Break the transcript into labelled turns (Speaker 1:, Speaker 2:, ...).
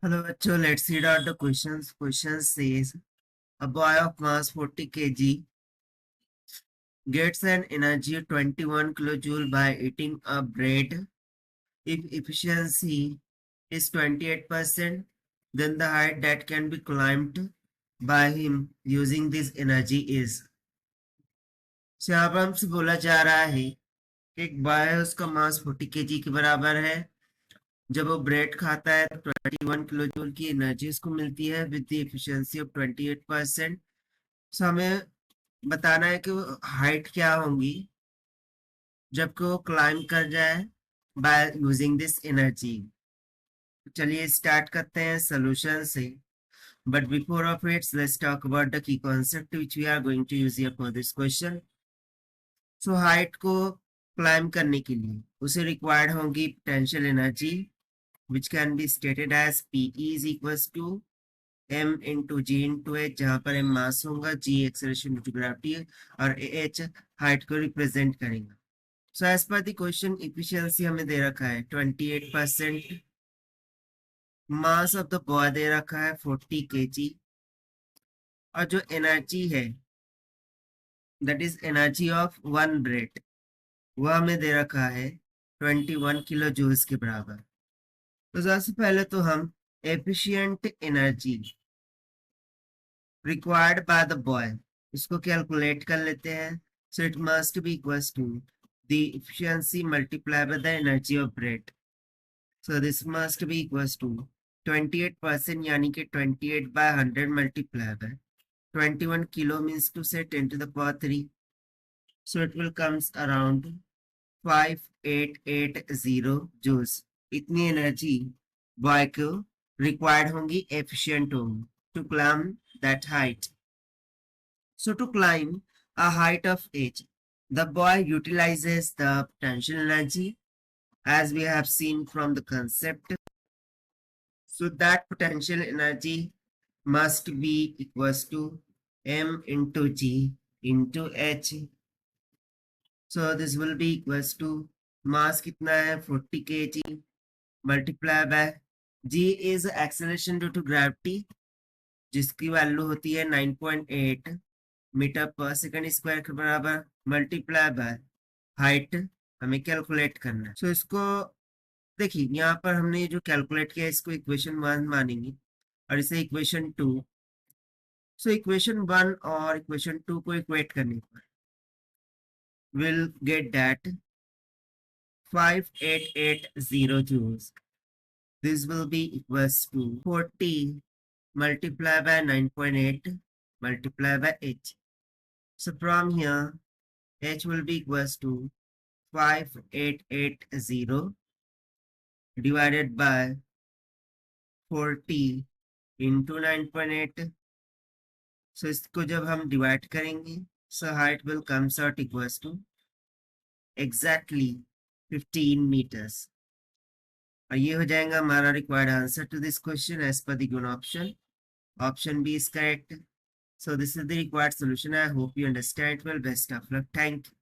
Speaker 1: Hello, bachcho. Let's read out the questions. Question says a boy of mass 40 kg gets an energy of 21 kilojoule by eating a bread. If efficiency is 28%, then the height that can be climbed by him using this energy is. So यहाँ पर हमसे बोला जा रहा है कि एक boy है, उसका मास 40 kg के बराबर है। जब वो ब्रेड खाता है तो 21 किलो जूल की एनर्जी उसको मिलती है विद द एफिशिएंसी ऑफ 28%। सो हमें बताना है कि वो हाइट क्या होंगी जबकि वो क्लाइंब कर जाए बाय यूजिंग दिस एनर्जी। चलिए स्टार्ट करते हैं सोल्यूशन से। But before of its let's talk about the key concept which we are going to use here for this question. So height को क्लाइंब करने के लिए उसे रिक्वायर्ड होगी potential energy which can be stated as PE is equals to m into g into h, जहां पर m mass होगा, g acceleration due to gravity और h हाइट को रिप्रेजेंट करेगा। So as per the question efficiency हमें दे रखा है 28%, मास ऑफ द बॉय दे रखा है 40 kg और जो एनर्जी है that is energy of one bread वह हमें दे रखा है 21 किलो जूल्स के बराबर। तो सबसे पहले तो हम efficient energy required by the boy इसको कैलकुलेट कर लेते हैं। So it must be equals to the efficiency multiply by the energy of bread. So this must be equals to 28% यानी कि 28 by 100 multiply by 21 kilo means टू से 10 to the power 3। So it will comes around 5880 joules. इतनी एनर्जी boy को required होंगी, efficient होंगी to climb that height. So to climb a height of h, the boy utilizes the potential energy as we have seen from the concept. So that potential energy must be equals to m into g into h. So this will be equals to mass कितना है 40 kg multiply by g is acceleration due to gravity जिसकी value होती है 9.8 metre पर second square के बराबर multiply by height हमें calculate करना है। सो इसको देखिए यहाँ पर हमने जो कैलकुलेट किया इसको इक्वेशन 1 मानेंगे और इसे इक्वेशन 2। सो इक्वेशन 1 और इक्वेशन 2 को इक्वेट करने पर will get that 5880 joules. This will be equals to 40 multiply by 9.8 multiply by h. So from here, h will be equals to 5880 divided by 40 into 9.8. So इसको जब हम divide करेंगे so height will comes out equals to exactly 15 meters. और ये हो जाएगा हमारा required answer to this question as per the given option. Option B is correct. So this is the required solution. I hope you understand well. Best of luck. Thank you.